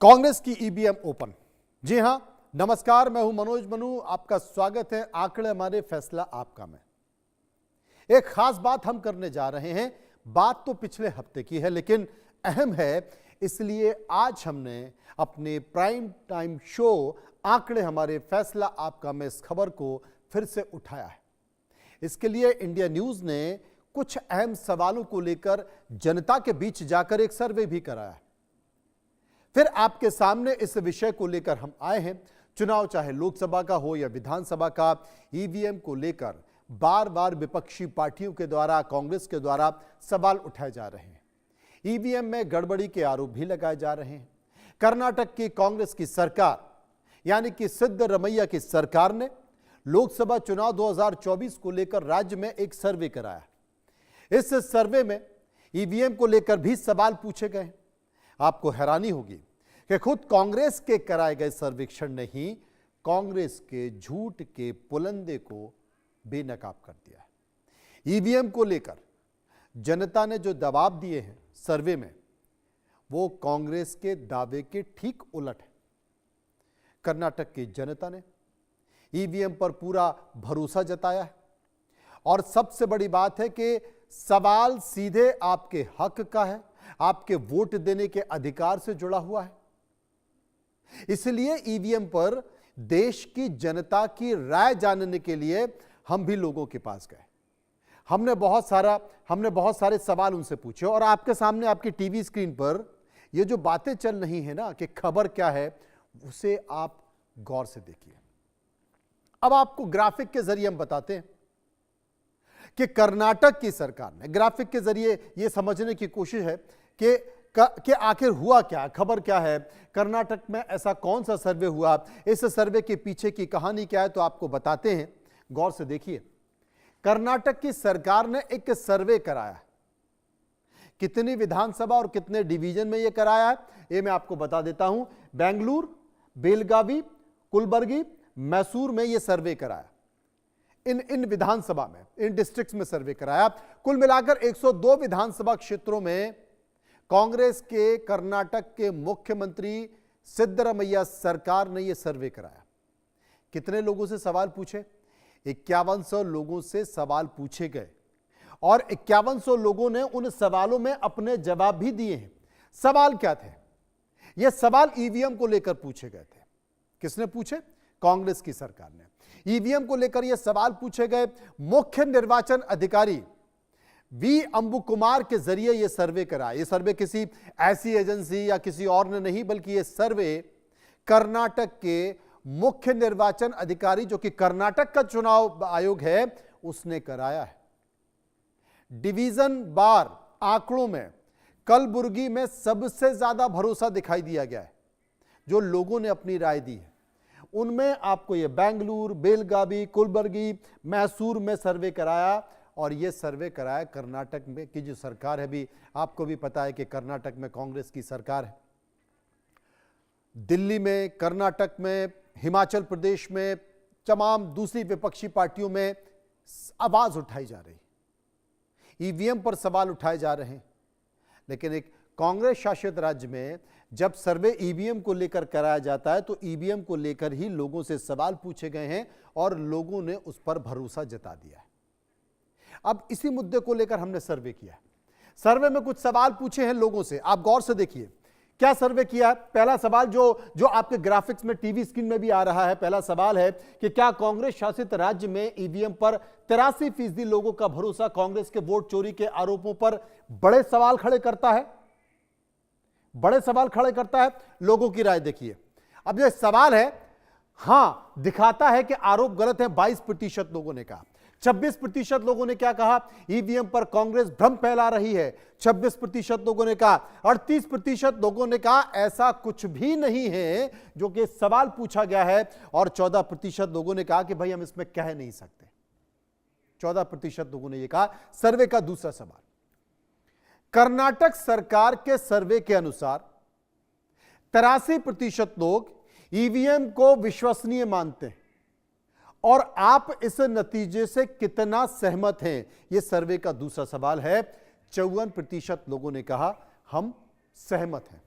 कांग्रेस की EVM open. जी हां, नमस्कार, मैं हूं मनोज मनु। आपका स्वागत है आंकड़े हमारे फैसला आपका में। एक खास बात हम करने जा रहे हैं। बात तो पिछले हफ्ते की है लेकिन अहम है, इसलिए आज हमने अपने प्राइम टाइम शो आंकड़े हमारे फैसला आपका में इस खबर को फिर से उठाया है। इसके लिए इंडिया न्यूज ने कुछ अहम सवालों को लेकर जनता के बीच जाकर एक सर्वे भी कराया है। फिर आपके सामने इस विषय को लेकर हम आए हैं। चुनाव चाहे लोकसभा का हो या विधानसभा का, ईवीएम को लेकर बार बार विपक्षी पार्टियों के द्वारा, कांग्रेस के द्वारा सवाल उठाए जा रहे हैं। ईवीएम में गड़बड़ी के आरोप भी लगाए जा रहे हैं। कर्नाटक की कांग्रेस की सरकार यानी कि सिद्धरमैया की सरकार ने लोकसभा चुनाव 2024 को लेकर राज्य में एक सर्वे कराया। इस सर्वे में ईवीएम को लेकर भी सवाल पूछे गए। आपको हैरानी होगी कि खुद कांग्रेस के कराए गए सर्वेक्षण ने ही कांग्रेस के झूठ के पुलंदे को बेनकाब कर दिया है। ईवीएम को लेकर जनता ने जो दबाव दिए हैं सर्वे में, वो कांग्रेस के दावे के ठीक उलट है। कर्नाटक की जनता ने ईवीएम पर पूरा भरोसा जताया है और सबसे बड़ी बात है कि सवाल सीधे आपके हक का है, आपके वोट देने के अधिकार से जुड़ा हुआ है। इसलिए ईवीएम पर देश की जनता की राय जानने के लिए हम भी लोगों के पास गए। हमने बहुत सारे सवाल उनसे पूछे और आपके सामने आपकी टीवी स्क्रीन पर ये जो बातें चल रही है ना कि खबर क्या है, उसे आप गौर से देखिए। अब आपको ग्राफिक के जरिए हम बताते हैं कि कर्नाटक की सरकार ने, ग्राफिक के जरिए यह समझने की कोशिश है कि आखिर हुआ क्या, खबर क्या है, कर्नाटक में ऐसा कौन सा सर्वे हुआ, इस सर्वे के पीछे की कहानी क्या है, तो आपको बताते हैं। गौर से देखिए। कर्नाटक की सरकार ने एक सर्वे कराया। कितनी विधानसभा और कितने डिवीजन में यह कराया है, यह मैं आपको बता देता हूं। बेंगलुरु, बेलगावी, कुलबर्गी, मैसूर में यह सर्वे कराया। इन विधानसभा में, इन डिस्ट्रिक्ट्स में सर्वे कराया। कुल मिलाकर 102 विधानसभा क्षेत्रों में कांग्रेस के कर्नाटक के मुख्यमंत्री सिद्धरमैया सरकार ने यह सर्वे कराया। कितने लोगों से सवाल पूछे? 5100 लोगों से सवाल पूछे गए और 5100 लोगों ने उन सवालों में अपने जवाब भी दिए हैं। सवाल क्या थे? यह सवाल ईवीएम को लेकर पूछे गए थे। किसने पूछे? कांग्रेस की सरकार ने। ईवीएम को लेकर यह सवाल पूछे गए। मुख्य निर्वाचन अधिकारी वी अंबु कुमार के जरिए यह सर्वे कराया। यह सर्वे किसी ऐसी एजेंसी या किसी और ने नहीं, बल्कि यह सर्वे कर्नाटक के मुख्य निर्वाचन अधिकारी, जो कि कर्नाटक का चुनाव आयोग है, उसने कराया है। डिवीजन बार आंकड़ों में कलबुर्गी में सबसे ज्यादा भरोसा दिखाई दिया गया है। जो लोगों ने अपनी राय दी है उनमें आपको यह बेंगलुरु, बेलगावी, कुलबर्गी, मैसूर में सर्वे कराया। और यह सर्वे कराया कर्नाटक में की जो सरकार है, भी आपको भी पता है कि कर्नाटक में कांग्रेस की सरकार है। दिल्ली में, कर्नाटक में, हिमाचल प्रदेश में, तमाम दूसरी विपक्षी पार्टियों में आवाज उठाई जा रही, ईवीएम पर सवाल उठाए जा रहे हैं। लेकिन एक कांग्रेस शासित राज्य में जब सर्वे ईवीएम को लेकर कराया जाता है तो ईवीएम को लेकर ही लोगों से सवाल पूछे गए हैं और लोगों ने उस पर भरोसा जता दिया है। अब इसी मुद्दे को लेकर हमने सर्वे किया है। सर्वे में कुछ सवाल पूछे हैं लोगों से, आप गौर से देखिए क्या सर्वे किया है। पहला सवाल जो आपके ग्राफिक्स में, टीवी स्क्रीन में भी आ रहा है, पहला सवाल है कि क्या कांग्रेस शासित राज्य में ईवीएम पर 83% लोगों का भरोसा कांग्रेस के वोट चोरी के आरोपों पर बड़े सवाल खड़े करता है? बड़े सवाल खड़े करता है। लोगों की राय देखिए। अब यह सवाल है, हां दिखाता है कि आरोप गलत है, 22% लोगों ने कहा। 26% लोगों ने क्या कहा? ईवीएम पर कांग्रेस भ्रम फैला रही है, 26% लोगों ने कहा। 38% लोगों ने कहा ऐसा कुछ भी नहीं है जो कि सवाल पूछा गया है। और 14% लोगों ने कहा कि भाई हम इसमें कह नहीं सकते। 14% लोगों ने यह कहा। सर्वे का दूसरा सवाल, कर्नाटक सरकार के सर्वे के अनुसार 83% लोग ईवीएम को विश्वसनीय मानते हैं। और आप इस नतीजे से कितना सहमत हैं, यह सर्वे का दूसरा सवाल है। 54% लोगों ने कहा हम सहमत हैं।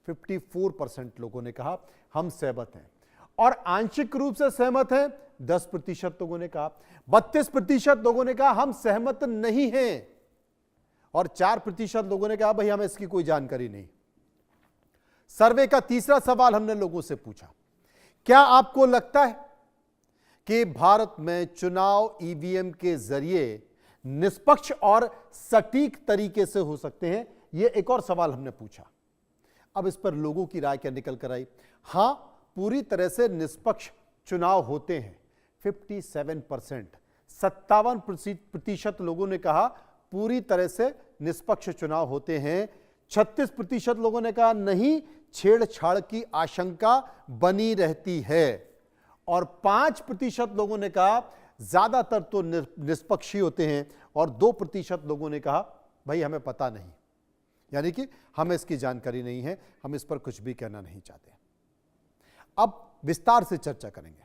54% लोगों ने कहा हम सहमत हैं, और आंशिक रूप से सहमत हैं 10% लोगों ने कहा, 32% लोगों ने कहा हम सहमत नहीं हैं, और 4% लोगों ने कहा भाई हमें इसकी कोई जानकारी नहीं। सर्वे का तीसरा सवाल हमने लोगों से पूछा, क्या आपको लगता है कि भारत में चुनाव ईवीएम के जरिए निष्पक्ष और सटीक तरीके से हो सकते हैं? यह एक और सवाल हमने पूछा। अब इस पर लोगों की राय क्या निकल कर आई? हां, पूरी तरह से निष्पक्ष चुनाव होते हैं 57%, 57% लोगों ने कहा पूरी तरह से निष्पक्ष चुनाव होते हैं, 36% लोगों ने कहा नहीं, छेड़छाड़ की आशंका बनी रहती है, और 5% लोगों ने कहा ज्यादातर तो निष्पक्ष ही होते हैं, और 2% लोगों ने कहा भाई हमें पता नहीं, यानी कि हमें इसकी जानकारी नहीं है, हम इस पर कुछ भी कहना नहीं चाहते। अब विस्तार से चर्चा करेंगे,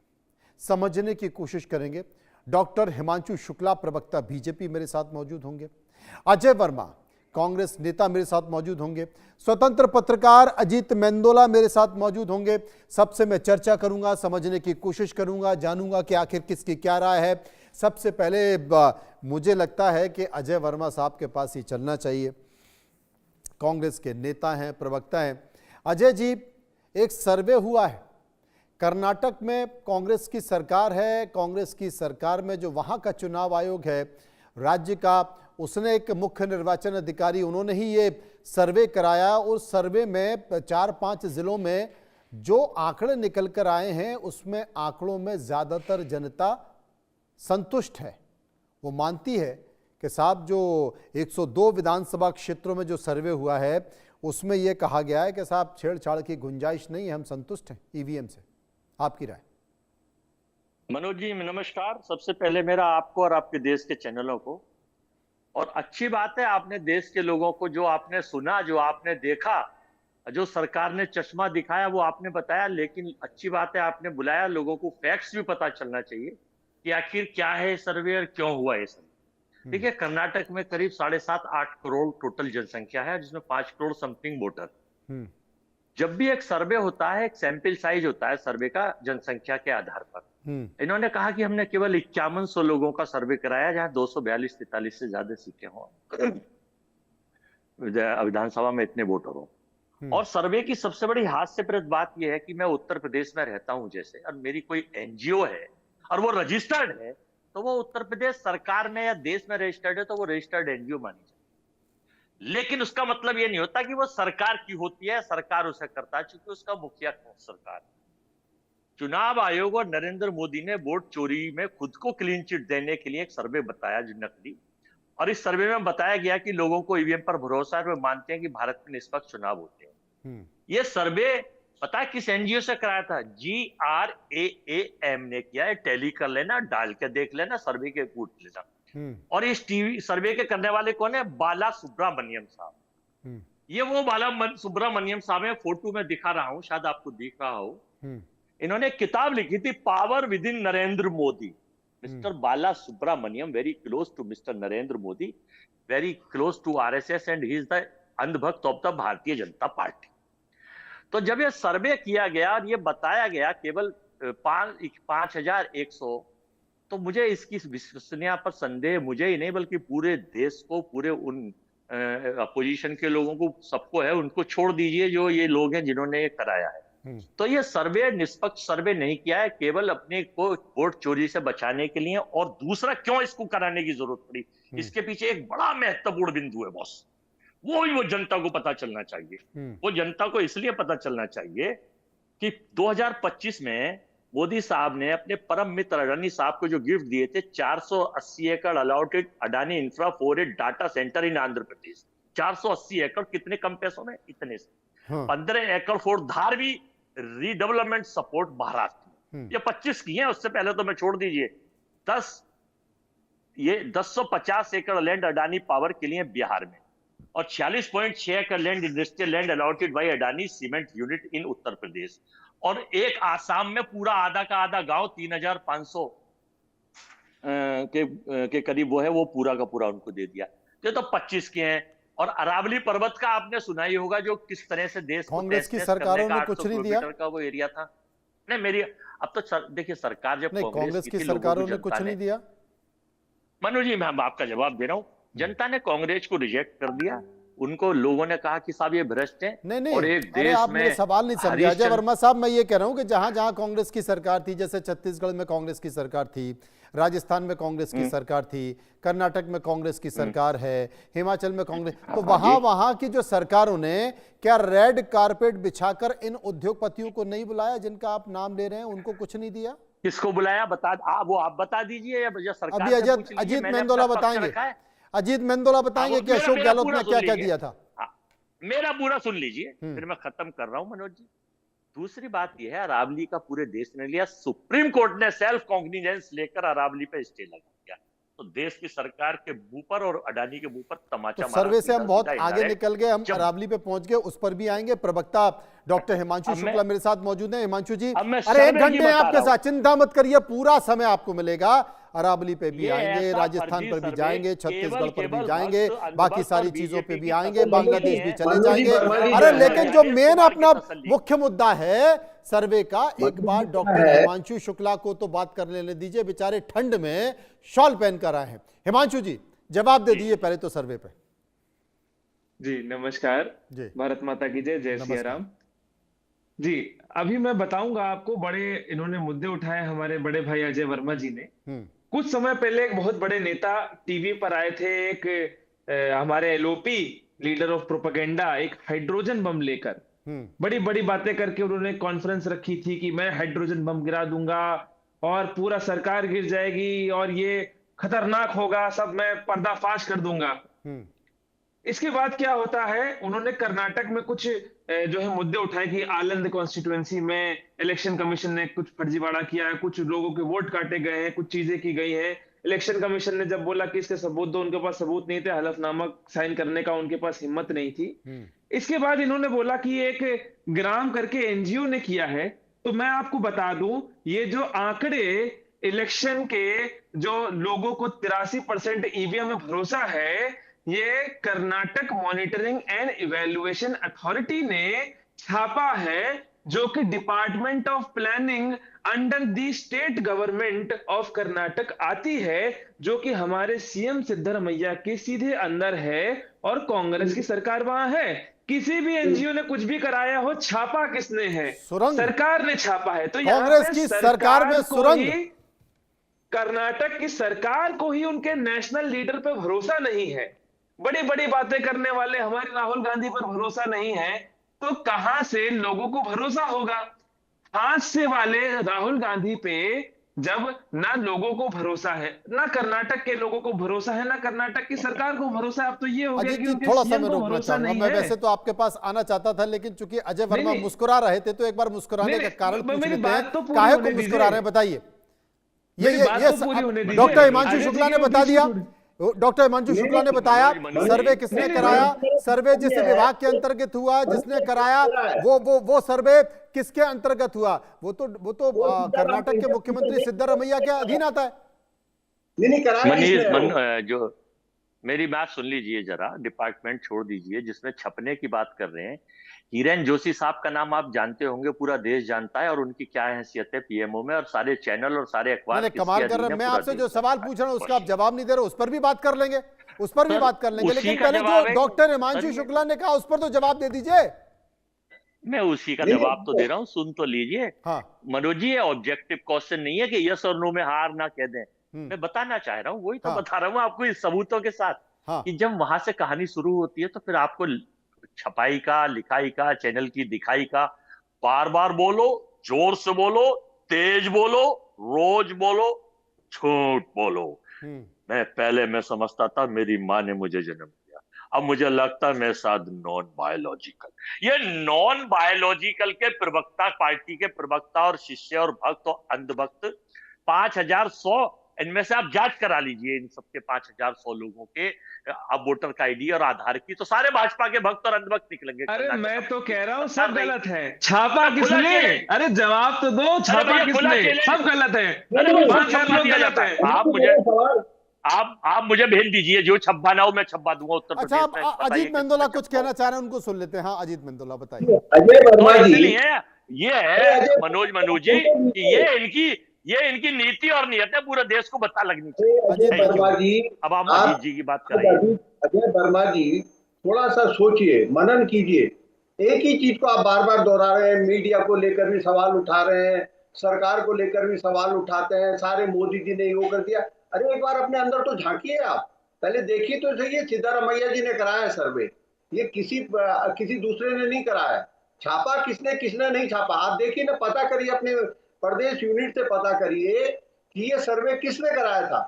समझने की कोशिश करेंगे। डॉक्टर हिमांशु शुक्ला, प्रवक्ता बीजेपी, मेरे साथ मौजूद होंगे। अजय वर्मा, कांग्रेस नेता, मेरे साथ मौजूद होंगे। स्वतंत्र पत्रकार अजीत मेंदोला मेरे साथ मौजूद होंगे। सबसे मैं चर्चा करूंगा, समझने की कोशिश करूंगा, जानूंगा कि आखिर किसकी क्या राय है। सबसे पहले मुझे लगता है कि अजय वर्मा साहब के पास ही चलना चाहिए, कांग्रेस के नेता हैं, प्रवक्ता हैं। अजय जी, एक सर्वे हुआ है, कर्नाटक में कांग्रेस की सरकार है, कांग्रेस की सरकार में जो वहां का चुनाव आयोग है राज्य का, उसने एक मुख्य निर्वाचन अधिकारी, उन्होंने ही ये सर्वे कराया। उस सर्वे में 4-5 जिलों में जो आंकड़े निकल कर आए हैं उसमें आंकड़ों में ज्यादातर जनता संतुष्ट है। वो मानती है कि साहब जो 102 विधानसभा क्षेत्रों में जो सर्वे हुआ है उसमें यह कहा गया है कि साहब छेड़छाड़ की गुंजाइश नहीं है, हम संतुष्ट हैं ईवीएम से। आपकी राय? मनोज जी नमस्कार। सबसे पहले मेरा आपको और आपके देश के चैनलों को, और अच्छी बात है आपने देश के लोगों को जो आपने सुना, जो आपने देखा, जो सरकार ने चश्मा दिखाया वो आपने बताया, लेकिन अच्छी बात है आपने बुलाया। लोगों को फैक्ट्स भी पता चलना चाहिए कि आखिर क्या है सर्वे और क्यों हुआ ये सर्वे। देखिए, कर्नाटक में करीब 7.5-8 करोड़ टोटल जनसंख्या है, जिसमें 5 करोड़ समथिंग वोटर। जब भी एक सर्वे होता है, एक सैंपल साइज होता है सर्वे का जनसंख्या के आधार पर। इन्होंने कहा कि हमने केवल 5100 लोगों का सर्वे कराया, जहां 242-43 से ज्यादा सीटें हों, विधानसभा में इतने वोटर हो। और सर्वे की सबसे बड़ी हास्यप्रद बात यह है कि मैं उत्तर प्रदेश में रहता हूं जैसे, और मेरी कोई एनजीओ है और वो रजिस्टर्ड है, तो वो उत्तर प्रदेश सरकार में या देश में रजिस्टर्ड है तो वो रजिस्टर्ड एनजीओ मानी जाती। लेकिन उसका मतलब ये नहीं होता कि वो सरकार की होती है, सरकार उसे करता है, क्योंकि उसका मुखिया सरकार है। चुनाव आयोग और नरेंद्र मोदी ने वोट चोरी में खुद को क्लीन चिट देने के लिए एक सर्वे बताया जो नकली, और इस सर्वे में बताया गया कि लोगों को ईवीएम पर भरोसा है, वे मानते हैं कि भारत में निष्पक्ष चुनाव होते हैं। ये सर्वे पता है किस एनजीओ से कराया था? GRAAM ने किया है। टैली कर लेना, डाल के देख लेना, सर्वे के पूछ लेना। और इस टीवी सर्वे के करने वाले कौन है? बाला सुब्रमण्यम साहब। ये वो बाला सुब्रमण्यम साहब है, फोटो में दिखा रहा हूं, शायद आपको दिख रहा हो। इन्होंने किताब लिखी थी power within Narendra Modi. Mister Bala Subramaniam, very close to mister Narendra Modi, very close to RSS, and he is the अंधभक्त of the Bharatiya Janata party. तो जब ये सर्वे किया गया और ये बताया गया केवल 5100, तो मुझे इसकी विश्वसनीयता पर संदेह मुझे ही नहीं बल्कि पूरे देश को, पूरे उन अपोजिशन के लोगों को, सबको है। उनको छोड़ दीजिए जो ये लोग हैं जिन्होंने ये कराया है। तो ये सर्वे निष्पक्ष सर्वे नहीं किया है, केवल अपने को वोट चोरी से बचाने के लिए। और दूसरा, क्यों इसको कराने की जरूरत पड़ी, इसके पीछे एक बड़ा महत्वपूर्ण बिंदु है बॉस, वो जनता को पता चलना चाहिए। वो जनता को इसलिए पता चलना चाहिए कि 2025 में मोदी साहब ने अपने परम मित्र अडानी साहब को जो गिफ्ट दिए थे, 480 एकड़ allotted Adani infra for a data centre in Andhra Pradesh. 480 एकड़ कितने कम पैसों में? इतने से 15 एकड़ for Dharavi redevelopment support Maharashtra में। ये 25 की है, उससे पहले तो मैं छोड़ दीजिए 1050 एकड़ लैंड अडानी पावर के लिए बिहार में, और 46.6 एकड़ land industrial land allotted by Adani cement unit in Uttar Pradesh. और एक आसाम में पूरा आधा का आधा गांव 3500 के करीब वो है, वो पूरा का पूरा उनको दे दिया। ये तो 25 के हैं। और अरावली पर्वत का आपने सुना ही होगा, जो किस तरह से देश को कांग्रेस की तहस-नहस करने सरकारों का ने 800 कुछ नहीं दिया। किलोमीटर का वो एरिया था। नहीं मेरी, अब तो देखिए सरकार जब नहीं, कांग्रेस कांग्रेस की की थी, लोगों को सरकारों ने जनता कुछ ने, नहीं दिया। मनोज जी मैं आपका जवाब दे रहा हूं, जनता ने कांग्रेस को रिजेक्ट कर दिया। उनको लोगों ने कहा कि साहब ये भ्रष्ट है, नहीं नहीं, और एक अरे देश आप मेरे में सवाल नहीं समझे अजय हरिश्चंद्र। वर्मा साहब। मैं ये कह रहा हूं कि जहां जहां कांग्रेस की सरकार थी, जैसे छत्तीसगढ़ में कांग्रेस की सरकार थी, राजस्थान में कांग्रेस की सरकार थी, कर्नाटक में कांग्रेस की सरकार है, हिमाचल में कांग्रेस, तो वहां वहां की जो सरकारों ने क्या रेड कारपेट बिछाकर इन उद्योगपतियों को नहीं बुलाया जिनका आप नाम ले रहे हैं, उनको कुछ नहीं दिया? किसको बुलाया बता, वो आप बता दीजिए या अभी सरकार से पूछ लीजिए, अजीत मैंने मेंदोला अपना पक्ष बताएंगे। रखा है। अजीत मेंदोला बताएंगे कि मेरा अशोक मेरा गहलोत पूरा ने सुन क्या क्या लीजिए। दिया था। हाँ, मेरा पूरा सुन लीजिए, हम्म। फिर मैं खत्म कर रहा हूं मनोज जी। दूसरी बात यह है, अरावली का पूरे देश ने लिया, सुप्रीम कोर्ट ने सेल्फ कॉग्निजेंस लेकर अरावली पे स्टे लगा दिया। तो देश की सरकार के मुंह पर और अडानी के मुंह पर तो तमाचा मारा, सर्वे से हम बहुत सीधा आगे indirect। निकल गए, हम जब अरावली पे पहुंच गए, उस पर भी आएंगे। प्रवक्ता डॉक्टर हिमांशु अब मैं शुक्ला मेरे साथ मौजूद हैं। हिमांशु जी, अब मैं अरे एक सर्वे की घंटे बता आपके रहा साथ, चिंता मत करिए, पूरा समय आपको मिलेगा। अरावली पे भी ये आएंगे, ऐसा राजस्थान फर्जी पर भी सर्वे जाएंगे, केवल छत्तीसगढ़ पर भी केवल जाएंगे, भक्त, बाकी अंधभक्त सारी और चीजों पे बीजेपी भी की आएंगे, तसल्ली बांग्लादेश नहीं भी है। चले मनोज जी, जाएंगे। वर्मा जी, अरे वर्मा लेकिन जी, जो राजेश मेन कुमार की अपना तसल्ली। मुख्य मुद्दा है सर्वे का, एक बार मुद्दा डॉक्टर है। हिमांशु शुक्ला को तो बात कर लेने दीजिए, बेचारे ठंड में शॉल पहनकर आए हैं। हिमांशु जी जवाब दे दीजिए पहले तो सर्वे पे। जी नमस्कार। जी भारत माता की जय, जय सिया नमस्कार। राम। जी अभी मैं बताऊंगा आपको, बड़े इन्होंने मुद्दे उठाए हमारे बड़े भाई अजय वर्मा जी ने। हम्म कुछ समय पहले एक बहुत बड़े नेता टीवी पर आए थे, एक हमारे एलओपी लीडर ऑफ प्रोपेगेंडा, एक हाइड्रोजन बम लेकर हम्म बड़ी बड़ी बातें करके उन्होंने कॉन्फ्रेंस रखी थी कि मैं हाइड्रोजन बम गिरा दूंगा और पूरा सरकार गिर जाएगी और ये खतरनाक होगा, सब मैं पर्दाफाश कर दूंगा। हम्म इसके बाद क्या होता है, उन्होंने कर्नाटक में कुछ जो है मुद्दे उठाए कि आलंद कॉन्स्टिट्यूएंसी में इलेक्शन कमीशन ने कुछ फर्जीवाड़ा किया है, कुछ लोगों के वोट काटे गए हैं, कुछ चीजें की गई हैं। इलेक्शन कमीशन ने जब बोला कि इसके सबूत दो, उनके पास सबूत नहीं थे, हलफनामा साइन करने का उनके पास हिम्मत नहीं थी। हम्म इसके बाद इन्होंने बोला कि एक ग्राम करके एनजीओ ने किया है। तो मैं आपको बता दूं, ये जो आंकड़े इलेक्शन के, जो लोगों को 83% ईवीएम में भरोसा है, ये Karnataka monitoring and evaluation authority ने छापा है, जो कि department of planning under the state government of Karnataka आती है, जो कि हमारे सीएम सिद्धरमैया के सीधे अंदर है और कांग्रेस की सरकार वहां है। किसी भी एनजीओ ने कुछ भी कराया हो, छापा किसने है? सुरंग। सरकार ने छापा है। तो यहाँ कांग्रेस पे की सरकार में को सुरंग। ही, कर्नाटक की सरकार को ही उनके नेशनल लीडर पे भरोसा नहीं है, बड़ी बड़ी बातें करने वाले हमारे राहुल गांधी पर भरोसा नहीं है, तो कहां से लोगों को भरोसा होगा? हादसे वाले राहुल गांधी पे जब ना लोगों को भरोसा है, ना कर्नाटक के लोगों को भरोसा है, ना कर्नाटक की सरकार को भरोसा है, अब तो ये हो गया अजीत कि जी उनके थोड़ा सा सीएम मैं को रोकना भरोसा चाहूंगा। नहीं मैं है। वैसे तो आपके पास आना चाहता था, लेकिन चूंकि अजय वर्मा नहीं। मुस्कुरा रहे थे तो एक बार मुस्कुराने नहीं, का कारण पूछ मेरी लेते बात हैं। तो पूरी काहे होने को दीजिए। मुस्कुरा रहे हैं बताइए। मेरी बात तो पूरी होने दीजिए। डॉक्टर हिमांशु अजय शुक्ला जी ने के बता बीच दिया, में डॉक्टर हिमांशु शुक्ला ने बताया मनोज, सर्वे किसने नहीं, कराया, नहीं, सर्वे जिस नहीं, विभाग के अंतर्गत हुआ, जिसने कराया, वो सर्वे किसके अंतर्गत हुआ? वो तो कर्नाटक के मुख्यमंत्री सिद्धरमैया के अधीन आता है। नहीं कराया किसने वो? जो मेरी बात सुन लीजिए जरा, डिपार्टमेंट छोड़ दीजिए, जिसमें छपने की बात कर रहे हैं। हिरेन जोशी साहब का नाम आप जानते होंगे, पूरा देश जानता है, और उनकी क्या हैसियत है पीएमओ में, और सारे चैनल और सारे अखबार मैंने किसके कमाल कर अधीन रहे है, हैं। मैं पूरा आपसे देश जो सवाल जानता है। पूछ रहा हूं उसका आप बस। जवाब नहीं दे रहे, उस पर भी बात कर लेंगे, उस पर भी सर, बात कर लेंगे, उसी लेकिन का पहले जवाब जो है। डॉक्टर हिमांशु सर, शुक्ला ने कहा उस पर तो जवाब दे दीजिए। मैं उसी का नहीं, जवाब तो दे रहा हूँ, सुन तो लीजिए। हाँ। मनोज जी, ये ऑब्जेक्टिव क्वेश्चन नहीं है कि यस और नो में हार ना कह दें। मैं बताना चाह रहा हूँ, वही तो हाँ। बता रहा हूँ आपको इस सबूतों के साथ, हाँ। कि जब वहां से कहानी शुरू होती है तो फिर आपको छपाई का, लिखाई का, चैनल की दिखाई का, बार बार बोलो, जोर से बोलो, तेज बोलो, रोज बोलो, झूठ बोलो। मैं समझता था मेरी माँ ने मुझे जन्म दिया, अब मुझे लगता है मैं शायद नॉन बायोलॉजिकल। ये नॉन बायोलॉजिकल के प्रवक्ता, पार्टी के प्रवक्ता और शिष्य और भक्त और अंधभक्त 5100, इनमें से आप जांच करा लीजिए इन सबके 5100 लोगों के अब वोटर का आईडी और आधार की, तो सारे भाजपा के भक्त और अंधभक्त निकलेंगे। अरे मैं तो कह रहा हूँ सब नहीं। गलत है। छापा खुला किसने? चैलेंज। अरे जवाब तो दो, छापा भैया, खुला किसने? चैलेंज। सब गलत है। अरे वो 5,000 सब लोग दिया गलत जाता है। है। आप मुझे आप मुझे भेज दीजिए, जो छब्बा ना हो मैं छब्बा दूंगा उत्तर अच्छा, प्रदेश आप में। बताइए अजीत कितना मेंदोला कुछ छब्बा हो। कहना चाह रहे हैं, उनको सुन लेते हैं। हाँ, अजीत मेंदोला बताइए। अजय तो वर्मा जी, इसलिए ये अरे है अजय मनोज जी कि ये इनकी नीति और नियत है, पूरे देश को बता लगनी अरे चाहिए। Ajay Ajit thank you. वर्मा मेंदोला जी, अब आप आप अजीत जी की बात आज कराइए। अजय वर्मा जी थोड़ा सा सोचिए, मनन कीजिए। एक ही चीज को आप बार बार दोहरा रहे हैं, मीडिया को लेकर भी सवाल उठा रहे हैं, सरकार को लेकर भी सवाल उठाते हैं, सारे मोदी जी ने यो कर दिया। अरे एक बार अपने अंदर तो झांकिए, आप पहले देखिए तो सही, ये सिद्धारमैया जी ने कराया है सर्वे, ये किसी दूसरे ने नहीं कराया है। छापा किसने किसने नहीं छापा, आप देखिए ना, पता करिए अपने प्रदेश यूनिट से पता करिए कि ये सर्वे किसने कराया था।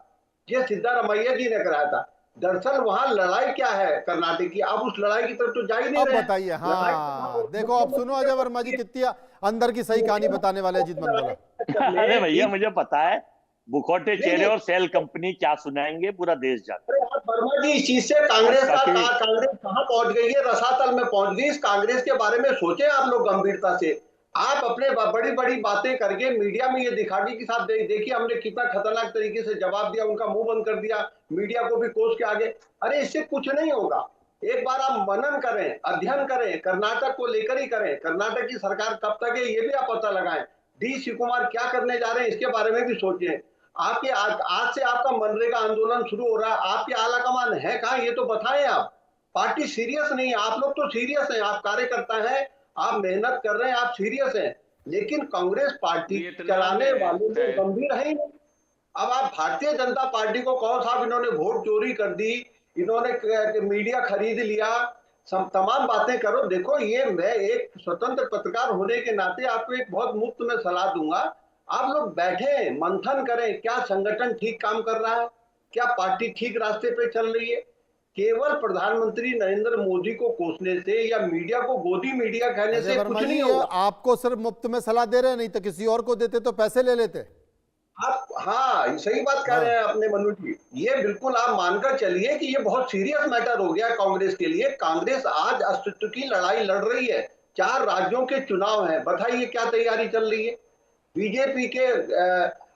ये सिद्धारमैया जी ने कराया था। दरअसल वहां लड़ाई क्या है कर्नाटक की, आप उस लड़ाई की तरफ तो जा ही नहीं अब रहे। बताइए। लड़ाई हाँ, तो देखो, अब सुनो अजय वर्मा जी कितनी अंदर की सही कहानी बताने वाले अजीत मेंदोला। अरे भैया मुझे पता है, बुखोटे नहीं चेहरे नहीं, और सेल कंपनी क्या सुनाएंगे पूरा देश जानता अरे आप वर्मा जी, इस चीज से कांग्रेस ताकि कांग्रेस कहां पहुंच गई है, रसातल में पहुंच गई। इस कांग्रेस के बारे में सोचे आप लोग गंभीरता से। आप अपने बड़ी बड़ी बातें करके मीडिया में ये दिखाने के साथ देखिए हमने कितना खतरनाक तरीके से जवाब दिया, उनका मुंह बंद कर दिया, मीडिया को भी कोस के आगे। अरे इससे कुछ नहीं होगा। एक बार आप मनन करें, अध्ययन करें, कर्नाटक को लेकर ही करें। कर्नाटक की सरकार कब तक है ये भी आप पता लगाएं। डी शिवकुमार क्या करने जा रहे हैं इसके बारे में भी सोचें। आपके आज से आपका मनरेगा आंदोलन शुरू हो रहा है, आपके आला कमान है कहाँ ये तो बताएं आप। पार्टी सीरियस नहीं है, आप लोग तो सीरियस हैं, आप कार्यकर्ता हैं, आप मेहनत कर रहे हैं, आप सीरियस हैं, लेकिन कांग्रेस पार्टी चलाने वाले लोग गंभीर है ही नहीं। अब आप भारतीय जनता पार्टी को कहो साहब इन्होंने वोट चोरी कर दी, इन्होंने मीडिया खरीद लिया, सब तमाम बातें करो। देखो ये मैं एक स्वतंत्र पत्रकार होने के नाते आपको एक बहुत मुफ्त में सलाह दूंगा। आप लोग बैठे मंथन करें, क्या संगठन ठीक काम कर रहा है, क्या पार्टी ठीक रास्ते पे चल रही है। केवल प्रधानमंत्री नरेंद्र मोदी को कोसने से या मीडिया को गोदी मीडिया कहने अजय से वर्मा कुछ जी, नहीं ये होगा। आपको सिर्फ मुफ्त में सलाह दे रहे हैं, नहीं तो किसी और को देते तो पैसे ले लेते। आप हाँ सही बात कह रहे हैं हाँ, अपने मनु जी, ये बिल्कुल आप मानकर चलिए कि ये बहुत सीरियस मैटर हो गया कांग्रेस के लिए। कांग्रेस आज अस्तित्व की लड़ाई लड़ रही है। 4 राज्यों के चुनाव हैं, बताइए क्या तैयारी चल रही है। बीजेपी के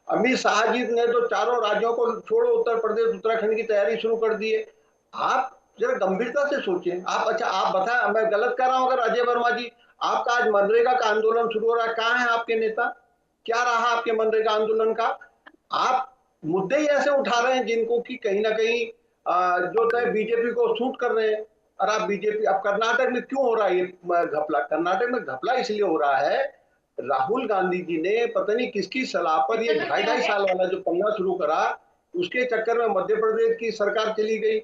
अमित शाह जी ने तो चारों राज्यों को छोड़ो, उत्तर प्रदेश उत्तराखंड की तैयारी शुरू कर दी है। आप जरा गंभीरता से सोचें। आप अच्छा आप बताएं, मैं गलत कर रहा हूं अगर अजय वर्मा जी, आपका आज मनरेगा का आंदोलन शुरू हो रहा है, कहाँ है आपके नेता, क्या रहा आपके मनरेगा आंदोलन का। आप मुद्दे ही ऐसे उठा रहे हैं जिनको कि कहीं ना कहीं जो है बीजेपी को सूट कर रहे हैं। और आप बीजेपी, अब कर्नाटक में क्यों हो रहा है ये घपला, कर्नाटक में घपला इसलिए हो रहा है, राहुल गांधी जी ने पता नहीं किसकी सलाह पर ये 2.5 साल वाला जो पंगा शुरू करा, उसके चक्कर में मध्य प्रदेश की सरकार चली गई,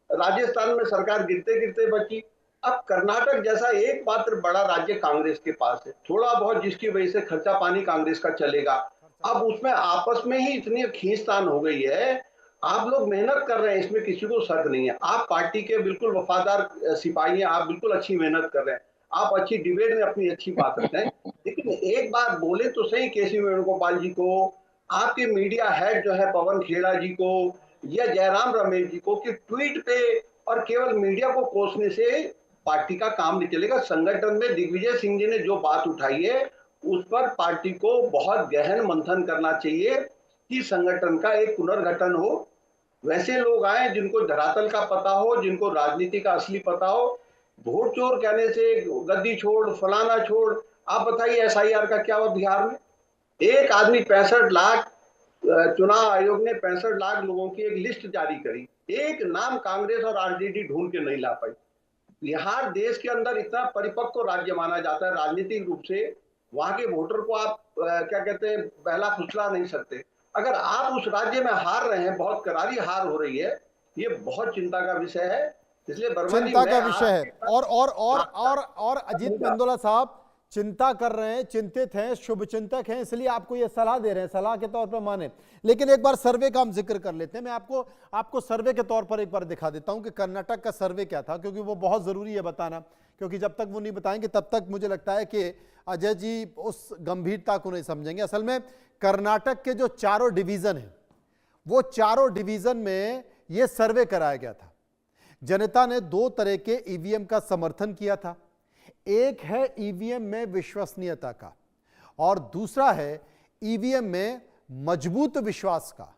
राजस्थान में सरकार गिरते गिरते बची। अब कर्नाटक जैसा एक मात्र बड़ा राज्य कांग्रेस के पास है, थोड़ा बहुत जिसकी वजह से खर्चा पानी कांग्रेस का चलेगा। अब उसमें आपस में ही इतनी खींचतान हो गई है। आप लोग मेहनत कर रहे हैं, इसमें किसी को शक नहीं है, आप पार्टी के बिल्कुल वफादार सिपाही हैं, आप बिल्कुल अच्छी मेहनत कर रहे हैं, आप अच्छी डिबेट में अपनी अच्छी बात रखते हैं। लेकिन एक बात बोले तो सही केसी वेणुगोपाल जी को, आपके मीडिया हेड जो है पवन खेड़ा जी को या जयराम रमेश जी को, कि ट्वीट पे और केवल मीडिया को कोसने से पार्टी का काम नहीं चलेगा। संगठन में दिग्विजय सिंह जी ने जो बात उठाई है उस पर पार्टी को बहुत गहन मंथन करना चाहिए कि संगठन का एक पुनर्गठन हो, वैसे लोग आए जिनको धरातल का पता हो, जिनको राजनीति का असली पता हो। वोट चोर कहने से गद्दी छोड़ फलाना छोड़, आप बताइए एसआईआर का क्या हुआ बिहार में। एक आदमी 65 लाख, चुनाव आयोग ने 65 लाख लोगों की एक लिस्ट जारी करी, एक नाम कांग्रेस और आरजेडी ढूंढ के नहीं ला पाई। बिहार देश के अंदर इतना परिपक्व राज्य माना जाता है राजनीतिक रूप से, वहां के वोटर को आप क्या कहते हैं बहला फुसला नहीं सकते। अगर आप उस राज्य में हार रहे हैं, बहुत करारी हार हो रही है, ये बहुत चिंता का विषय है। इसलिए वर्मा जी चिंता का विषय है। और अजीत मेंदोला साहब चिंता कर रहे हैं, चिंतित हैं, शुभचिंतक हैं, इसलिए आपको यह सलाह दे रहे हैं, सलाह के तौर पर माने। लेकिन एक बार सर्वे का हम जिक्र कर लेते हैं। मैं आपको सर्वे के तौर पर एक बार दिखा देता हूं कि कर्नाटक का सर्वे क्या था, क्योंकि वो बहुत जरूरी है बताना, क्योंकि जब तक वो नहीं बताएंगे तब तक मुझे लगता है कि अजय जी उस गंभीरता को नहीं समझेंगे। असल में कर्नाटक के जो चारों डिवीजन हैं, वो चारों डिवीजन में यह सर्वे कराया गया था। जनता ने 2 तरह के ईवीएम का समर्थन किया था। एक है ईवीएम में विश्वसनीयता का और दूसरा है ईवीएम में मजबूत विश्वास का।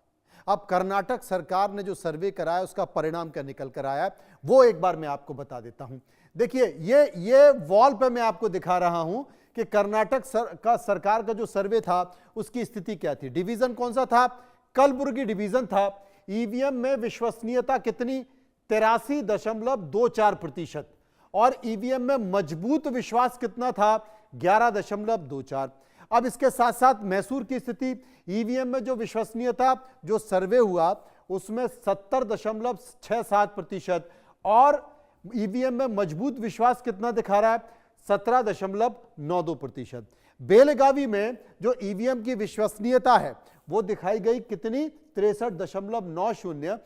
अब कर्नाटक सरकार ने जो सर्वे कराया उसका परिणाम क्या निकल कर आया है वो एक बार मैं आपको बता देता हूं। देखिए ये वॉल पे मैं आपको दिखा रहा हूं कि कर्नाटक सरकार का जो सर्वे था उसकी स्थिति क्या थी। डिवीजन कौन सा था? कलबुर्गी डिवीजन था। ईवीएम में विश्वसनीयता कितनी? 83.24% और ईवीएम में मजबूत विश्वास कितना था? 11.24। अब इसके साथ साथ मैसूर की स्थिति, ईवीएम में जो विश्वसनीयता जो सर्वे हुआ उसमें 70.67% और ईवीएम में मजबूत विश्वास कितना दिखा रहा है? 17.92%। बेलगावी में जो ईवीएम की विश्वसनीयता है वो दिखाई गई कितनी? 63.90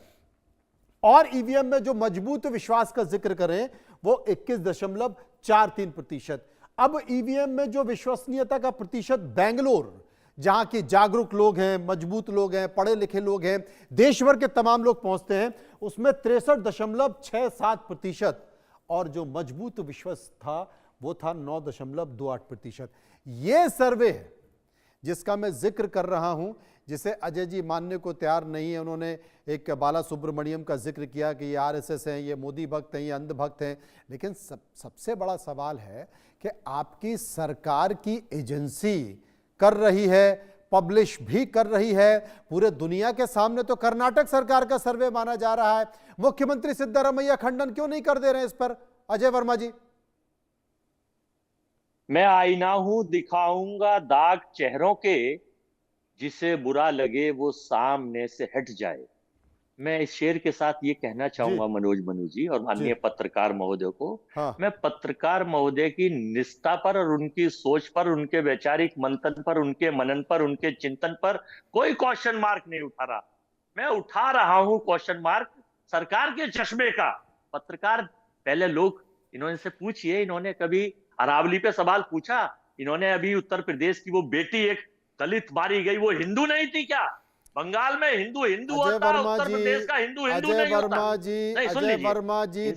और ईवीएम में जो मजबूत विश्वास का जिक्र करें वो 21.43%। अब ईवीएम में जो विश्वसनीयता का प्रतिशत बेंगलोर, जहां के जागरूक लोग हैं, मजबूत लोग हैं, पढ़े लिखे लोग हैं, देश भर के तमाम लोग पहुंचते हैं, उसमें 63.67% और जो मजबूत विश्वास था वो था 9.28%। ये सर्वे है जिसका मैं जिक्र कर रहा हूं, जिसे अजय जी मानने को तैयार नहीं है। उन्होंने एक बाला सुब्रमण्यम का जिक्र किया कि ये आरएसएस हैं, ये मोदी भक्त हैं, ये अंधभक्त हैं, लेकिन सबसे बड़ा सवाल है कि आपकी सरकार की एजेंसी कर रही है, पब्लिश भी कर रही है, पूरे दुनिया के सामने तो कर्नाटक सरकार का सर्वे माना जा रहा है। मुख्यमंत्री सिद्धरामैया खंडन क्यों नहीं कर दे रहे हैं इस पर? अजय वर्मा जी। मैं आईना हूं, दिखाऊंगा दाग चेहरों के, जिसे बुरा लगे वो सामने से हट जाए। मैं इस शेर के साथ ये कहना चाहूंगा मनोज मनु जी और माननीय पत्रकार महोदय को, मैं पत्रकार महोदय की निष्ठा पर और उनकी सोच पर, उनके वैचारिक मंथन पर, उनके मनन पर, उनके चिंतन पर कोई क्वेश्चन मार्क नहीं उठा रहा। मैं उठा रहा हूं क्वेश्चन मार्क सरकार के चश्मे का। पत्रकार पहले लोग, इन्होंने से पूछिए, इन्होंने कभी अरावली पे सवाल पूछा? इन्होंने अभी उत्तर प्रदेश की वो बेटी एक दलित मारी गई, वो हिंदू नहीं थी क्या? बंगाल में हिंदू होता, उत्तर प्रदेश का हिंदू नहीं होता। अजय वर्मा जी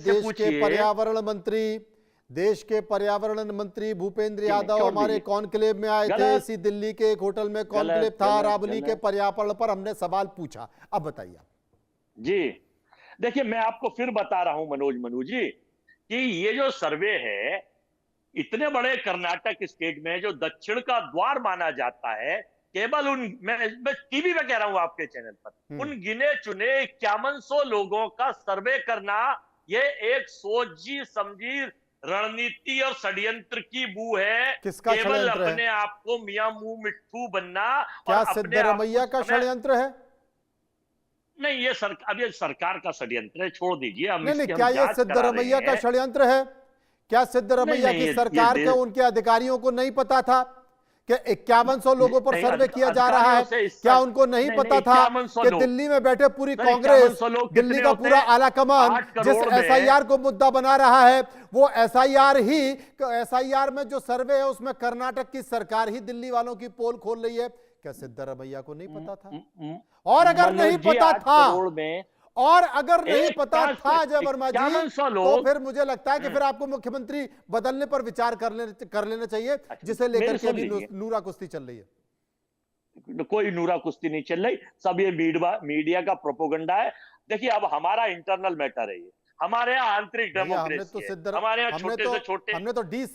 देश के पर्यावरण मंत्री भूपेंद्र यादव हमारे कॉन्क्लेव में आए थे। इसी दिल्ली के एक होटल में कॉन्क्लेव था, अरावली के पर्यावरण पर हमने सवाल पूछा। अब बताइए जी। देखिए, मैं आपको फिर बता रहा हूं मनोज मनु जी कि ये जो सर्वे है, इतने बड़े कर्नाटक स्टेट में जो दक्षिण का द्वार माना जाता है, केवल मैं टीवी पे कह रहा हूं आपके चैनल पर, उन गिने चुने 5100 लोगों का सर्वे करना, ये एक सोची समझी रणनीति और षड्यंत्र की बू है। किसका केवल अपने आप को मियां मुंह मिट्ठू बनना। क्या सिद्धरामैया का षड्यंत्र है? नहीं, ये अब ये सरकार का षड्यंत्र है, छोड़ दीजिए। नहीं, क्या ये सिद्धरामैया का षड्यंत्र है? क्या सिद्धरामैया की सरकार को, उनके अधिकारियों को नहीं पता था कि 5100 लोगों पर सर्वे किया जा रहा है? क्या उनको नहीं पता था कि दिल्ली में बैठे पूरी कांग्रेस, दिल्ली का पूरा आलाकमान जिस एसआईआर को मुद्दा बना रहा है, वो एसआईआर में जो सर्वे है उसमें कर्नाटक की सरकार ही दिल्ली वालों की पोल खोल रही है? क्या सिद्धरामैया को नहीं पता था? और अगर नहीं पता था, अजय वर्मा जी, तो फिर मुझे लगता है कि फिर आपको मुख्यमंत्री बदलने पर विचार कर लेना चाहिए, जिसे लेकर के अभी नूरा कुश्ती चल रही है। कोई नूरा कुश्ती नहीं चल रही, सब ये मीडिया का प्रोपोगंडा है। देखिए, अब हमारा इंटरनल मैटर है, ये हमारे यहाँ आंतरिक डेमोक्रेसी है, हमारे यहाँ छोटे से छोटे। हमने तो डी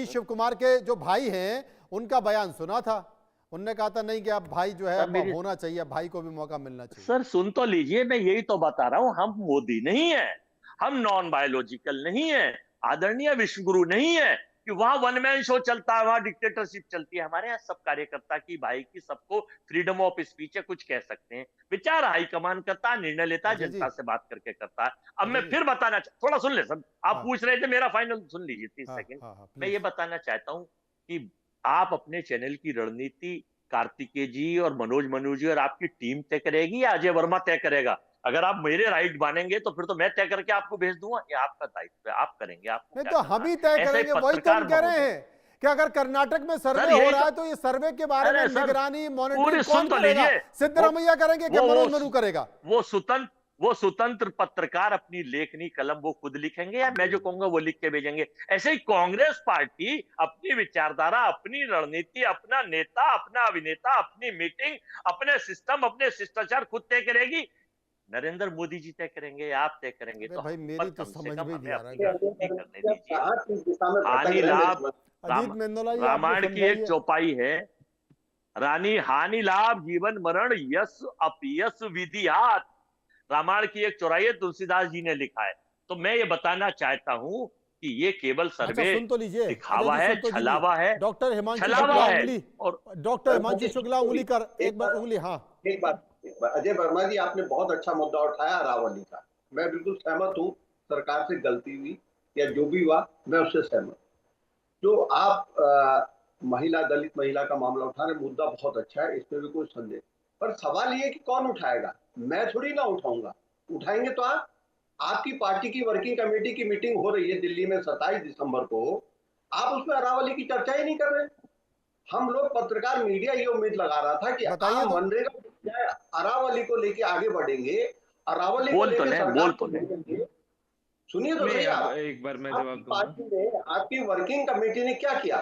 शिव कुमार के जो भाई हैं उनका बयान सुना था। उनने कहा था नहीं कि अब भाई जो है होना चाहिए, भाई को भी मौका मिलना चाहिए। सर सुन तो लीजिए, मैं यही तो बता रहा हूं, हम मोदी नहीं है, हम नॉन बायोलॉजिकल नहीं है, आदरणीय विश्वगुरु नहीं है कि वहां वन मैन शो चलता है, वहां डिक्टेटरशिप चलती है। हमारे यहाँ सब कार्यकर्ता की, भाई की, सबको फ्रीडम ऑफ स्पीच है, कुछ कह सकते हैं। विचार हाईकमान करता है, निर्णय लेता है, जनता से बात करके करता है। अब मैं फिर बताना, थोड़ा सुन ले सब, आप पूछ रहे थे, मेरा फाइनल सुन लीजिए 30 सेकंड। मैं ये बताना चाहता हूं कि आप अपने चैनल की रणनीति कार्तिकेय जी और मनोज मनु जी और आपकी टीम तय करेगी या अजय वर्मा तय करेगा? अगर आप मेरे राइट मानेंगे तो फिर तो मैं तय करके आपको भेज दूंगा, ये आपका दायित्व है, आप करेंगे। आपको नहीं तो हम ही तय करेंगे, वही तो हम कह रहे हैं कि अगर कर्नाटक में सर्वे हो रहा है तो ये सर्वे के बारे में निगरानी, मॉनिटरिंग कौन करेगा? सिद्धरामैया करेंगे कि मनोज मनु करेगा? वो स्वतंत्र वो स्वतंत्र पत्रकार अपनी लेखनी कलम वो खुद लिखेंगे या मैं जो कहूंगा वो लिख के भेजेंगे? ऐसे ही कांग्रेस पार्टी अपनी विचारधारा, अपनी रणनीति, अपना नेता, अपना अभिनेता, अपनी मीटिंग, अपने सिस्टम, अपने शिष्टाचार खुद तय करेगी। नरेंद्र मोदी जी तय करेंगे या आप तय करेंगे? अरे तो भाई हम मेरी पर तो कम से समझ कम में हमें नहीं आ रहा अपनी है। गलती करने दीजिए। कहाँ किस दिशा में भटक हानि रहे हैं लाभ, अजीत मेंदोला जी, आप रामायण भी की एक समझाइए। चौपाई है, रानी हानि लाभ जीवन मरण यश अपयश विधियात। रामायण की एक चौराई है, तुलसीदास जी ने लिखा है। तो मैं ये बताना चाहता हूं कि ये केवल अच्छा सर्वे सुन तो लीजिए अजय दिखावा जी, है, सुन तो लीजिए। छलावा है, डॉक्टर हिमांशु छलावा शुक्ला है। उंगली, और डॉक्टर वर्मा हिमांशु जी, शुक्ला उंगली कर, एक बार उंगली। हाँ एक बार अजय वर्मा जी, आपने बहुत अच्छा मुद्दा उठाया अरावली का। मैं बिल्कुल सहमत हूँ, सरकार से गलती हुई या जो भी हुआ, मैं उससे सहमत। जो आप महिला, दलित महिला का मामला उठा रहे, मुद्दा बहुत अच्छा है, इसमें भी कोई संदेह। पर सवाल ये कि कौन उठाएगा? मैं थोड़ी ना उठाऊंगा। उठाएंगे तो आप, आपकी पार्टी की वर्किंग कमेटी की मीटिंग हो रही है दिल्ली में 27 दिसंबर को, आप उसमें अरावली की चर्चा ही नहीं कर रहे। हम लोग पत्रकार मीडिया ये उम्मीद लगा रहा था कि बताइए आप तो। मनरेगा अरावली को लेके आगे बढ़ेंगे, अरावली को बोल तो लेके लें, सरकार बोल को तो लें। भेजेंगे। सुनिए तो नहीं, सही अब आप। एक बार मैं आपकी जवाब दूंगा। पार्टी ने, आपकी वर्किंग कमेटी ने क्या किया?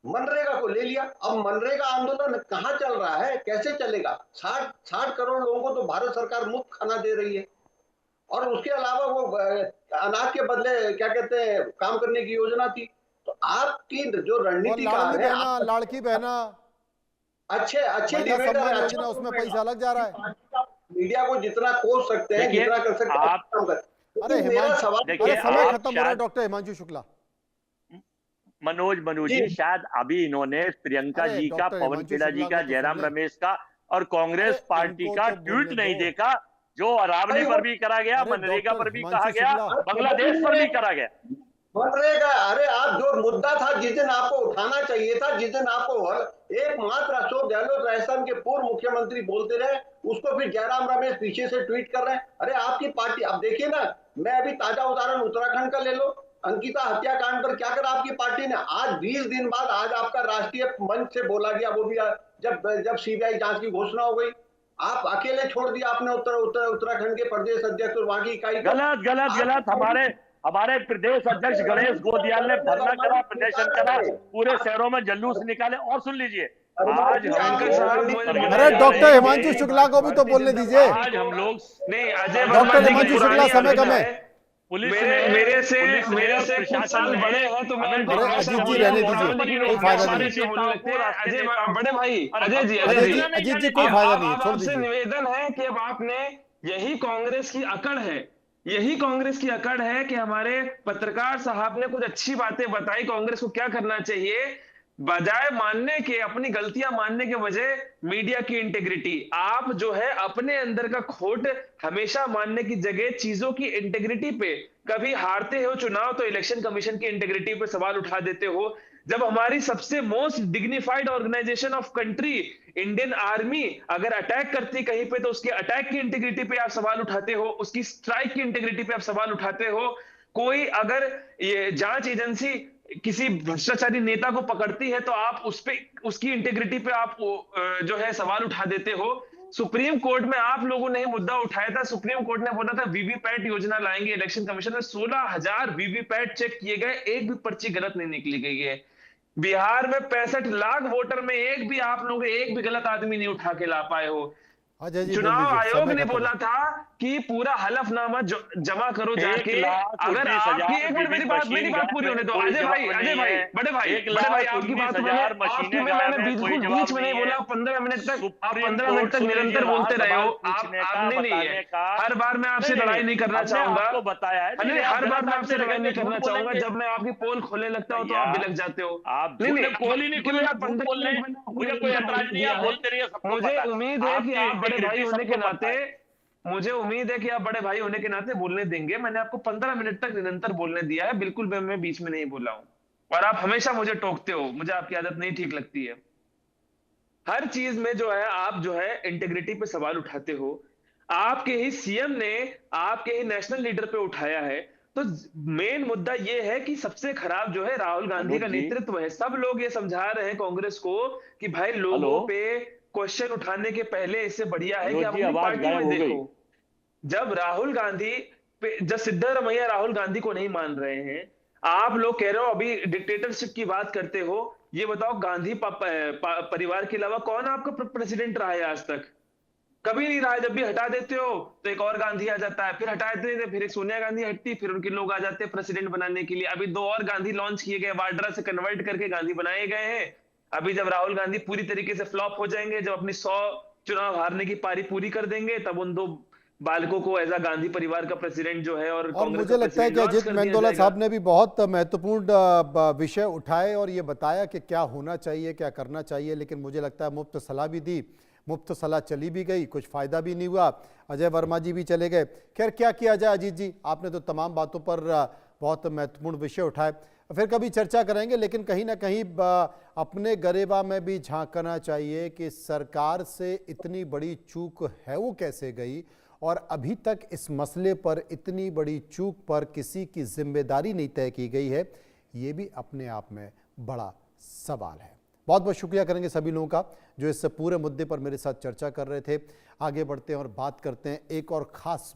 मनरेगा को ले लिया। अब मनरेगा आंदोलन कहाँ चल रहा है, कैसे चलेगा? 60 करोड़ लोगों को तो भारत सरकार मुफ्त खाना दे रही है, और उसके अलावा वो अनाज के बदले क्या कहते हैं काम करने की योजना थी। तो आपकी जो और रणनीतिकार लाडली है, बहना, आप लाड़की बहना, अच्छे अच्छे महिला डिबेटर सम्मान है, योजना, उसमें पैसा लग जा रहा है। मीडिया को जितना कोस सकते हैं, देखिए जितना कर सकते हैं, आप, काम कर। अरे लेकिन मेरा हिमांशु, सवाल अरे देखिए समय आप खत्म हो रहा है शायद डॉक्टर हिमांशु शुक्ला। मनोज जी, जी शायद अभी इन्होंने प्रियंका अरे जी का, डॉक्टर पवन हिमांशु खेड़ा जी शुक्ला का, को तो सुन जयराम ले। रमेश का और अरे कांग्रेस पार्टी इनको का तो ट्वीट बोलने नहीं दो। देखा, जो अरावली भाई वो पर भी करा गया, अरे मनरेगा डॉक्टर पर भी कहा हिमांशु गया, शुक्ला, बांग्लादेश पर भी करा गया। मनरेगा, अरे आप जो मुद्दा था, जिस दिन आपको उठाना चाहिए था, जिस दिन आपको एकमात्र अशोक गहलोत राजस्थान के पूर्व मुख्यमंत्री बोलते रहे, उसको फिर जयराम रमेश पीछे से ट्वीट कर रहे हैं। अरे आपकी पार्टी, अब देखिए ना, मैं अभी ताजा उदाहरण उत्तराखंड का ले लो, अंकिता हत्याकांड पर क्या करा आपकी पार्टी ने? आज 20 दिन बाद आज आपका राष्ट्रीय मंच से बोला गया, वो भी जब जब सीबीआई जांच की घोषणा हो गई, आप अकेले छोड़ दिया आपने उत्तराखंड के प्रदेश अध्यक्ष और वहां की इकाई को। गलत गलत गलत। हमारे हमारे प्रदेश अध्यक्ष गणेश गोदियाल ने धरना करा, प्रदर्शन करा, पूरे शहरों में जुलूस निकाले। और सुन लीजिए, आज हम पंकज लोग साहब, सरगना अरे जा डॉक्टर रहे हिमांशु थे। शुक्ला को भी तो बोलने दीजिए। आज हम लोग, नहीं, अजय वर्मा डॉक्टर जी की हिमांशु शुक्ला, पुरानी समय आदत कम है। है। पुलिस मेरे ने, मेरे से पुलिस ने मेरे और से कुछ प्रशासन साल ने बड़े हैं, तो मैं हमें उनको अरे हमेशा अजीत जी बोलूं, रहने अरावली दीजिए, की कोई नहीं, फायदा हमारे नहीं। से बोलने लगते हैं। रास्ते अजय, नेताओं बड़े को, भाई, और अजय जी, हमको अजय अजय जी, जी, नहीं अजीत जी जाने कोई दिया। फायदा नहीं है, अब छोड़ आपसे दीजिए। निवेदन है कि अब आपने, यही कांग्रेस की अकड़ है, यही कांग्रेस की अकड़ है कि हमारे पत्रकार साहब ने कुछ अच्छी बातें बताई, कांग्रेस को क्या करना चाहिए, बजाय मानने के, अपनी गलतियां मानने के बजाय मीडिया की इंटेग्रिटी, आप जो है अपने अंदर का खोट हमेशा मानने की जगह चीजों की इंटेग्रिटी पे, कभी हारते हो चुनाव तो इलेक्शन कमीशन की इंटेग्रिटी पे सवाल उठा देते हो। जब हमारी सबसे most dignified organisation of country Indian army अगर अटैक करती कहीं पे, तो उसके अटैक की इंटेग्रिटी पे आप सवाल उठाते हो, उसकी स्ट्राइक की इंटेग्रिटी पे आप सवाल उठाते हो। कोई अगर ये जांच एजेंसी किसी भ्रष्टाचारी नेता को पकड़ती है, तो आप उस पे, उसकी इंटेग्रिटी पे आप जो है सवाल उठा देते हो। सुप्रीम कोर्ट में आप लोगों ने मुद्दा उठाया था, सुप्रीम कोर्ट ने बोला था वीवीपैट योजना लाएंगे, इलेक्शन कमीशन में 16,000 वीवीपैट चेक किए गए, एक भी पर्ची गलत नहीं निकली गई है। बिहार में 65 लाख वोटर में एक भी आप लोग, एक भी गलत आदमी नहीं उठा के ला पाए हो। अजय जी बोल चुनाव लीजिए, आयोग समय ने खत्म बोला है। था कि पूरा हलफनामा जमा करो जाके। अगर आपकी, एक मिनट, मेरी बात पूरी होने दो। अजय भाई, बड़े भाई, आपकी बात मैंने, 1,19,000 आपकी मशीनें में मैंने गायब है, कोई बिल्कुल जवाब बीच में नहीं नहीं है। बोला। 15 मिनट तक आप सुप्रीम 15 मिनट कोर्ट तक सुन लीजिए, निरंतर वहां बोलते रहे सवाल हो। पूछने का, आपने नहीं बताने है, का। हर बार मैं आपसे लड़ाई नहीं करना हमने चाहूंगा। आपको बताया है, नहीं, आप हर बार गलत मैं आदमी आपसे लड़ाई नहीं रहेंगे, झूठ करना चाहूंगा। बोलेंगे। जब मैं आपकी पोल खोलने लगता हूँ तो भैया, आप भी लग जाते हो। आप नहीं झूठे नहीं, पोल ही नहीं क्योंकि खोले, मैं आप झूठ 15 बोल रहे मिनट हैं। मैंने आपको मुझे कोई इंटरव्यू ऐतराज नहीं है, दिया आप है। बोलते रहिए, सबको मुझे पता है। उम्मीद है कि आपकी आप बड़े भाई इंटेग्रिटी होने के सबको पता नाते, है। मुझे उम्मीद है कि आप बड़े भाई होने के नाते बोलने देंगे। मैंने आपको 15 मिनट तक निरंतर बोलने दिया है, बिल्कुल मैं बीच में नहीं बोला हूं। और आप हमेशा मुझे टोकते हो, मुझे आपकी आदत नहीं ठीक लगती है। हर चीज में जो है आप जो है इंटेग्रिटी पे सवाल उठाते हो। आपके ही सीएम ने आपके ही नेशनल लीडर पे उठाया है। तो मेन मुद्दा यह है कि सबसे खराब जो है राहुल गांधी मनोज का जी, नेतृत्व है। सब लोग ये समझा रहे हैं कांग्रेस को कि भाई हेलो, लोगों पे क्वेश्चन उठाने के पहले इससे बढ़िया है कि मनोज आप जी, अपनी आवाज पार्टी गायब में हो गई। देखो। जब राहुल गांधी जब सिद्धरमैया राहुल गांधी को नहीं मान रहे हैं, आप लोग कह रहे हो अभी डिक्टेटरशिप की बात करते हो, ये बताओ गांधी परिवार के अलावा कौन आपका प्रेसिडेंट रहा है आज तक? कभी नहीं रहा है। जब भी हटा देते हो तो एक और गांधी आ जाता है, फिर हटा देते थे, फिर एक सोनिया गांधी हटती, फिर उनके लोग आ जाते हैं प्रेसिडेंट बनाने के लिए। अभी 2 और गांधी लॉन्च किए गए, वाड्रा से कन्वर्ट करके गांधी बनाए गए हैं। अभी जब राहुल गांधी पूरी तरीके से फ्लॉप हो जाएंगे, जब अपनी 100 चुनाव हारने की पारी पूरी कर देंगे, तब उन 2 बालकों को एज अ गांधी परिवार का प्रेसिडेंट जो है और कांग्रेस मुझे का लगता है कि प्रेसिडेंट लॉन्च अजीत कर दिया मेंदोला जाएगा। साहब ने भी बहुत महत्वपूर्ण विषय उठाए और ये बताया कि क्या होना चाहिए, क्या करना चाहिए, लेकिन मुझे लगता है मुफ्त सलाह भी दी, मुफ्त सलाह चली भी गई, कुछ फायदा भी नहीं हुआ। अजय वर्मा जी भी चले गए। खैर, क्या किया जाए अजीत जी, आपने तो तमाम बातों पर बहुत महत्वपूर्ण विषय उठाए, फिर कभी चर्चा करेंगे। लेकिन कहीं ना कहीं अपने गरेबा में भी झांकना चाहिए कि सरकार से इतनी बड़ी चूक है वो कैसे गई, और अभी तक इस मसले पर इतनी बड़ी चूक पर किसी की जिम्मेदारी नहीं तय की गई है। ये भी अपने आप में बड़ा सवाल है। बहुत बहुत शुक्रिया करेंगे सभी लोगों का जो इस पूरे मुद्दे पर मेरे साथ चर्चा कर रहे थे। आगे बढ़ते हैं और बात करते हैं एक और खास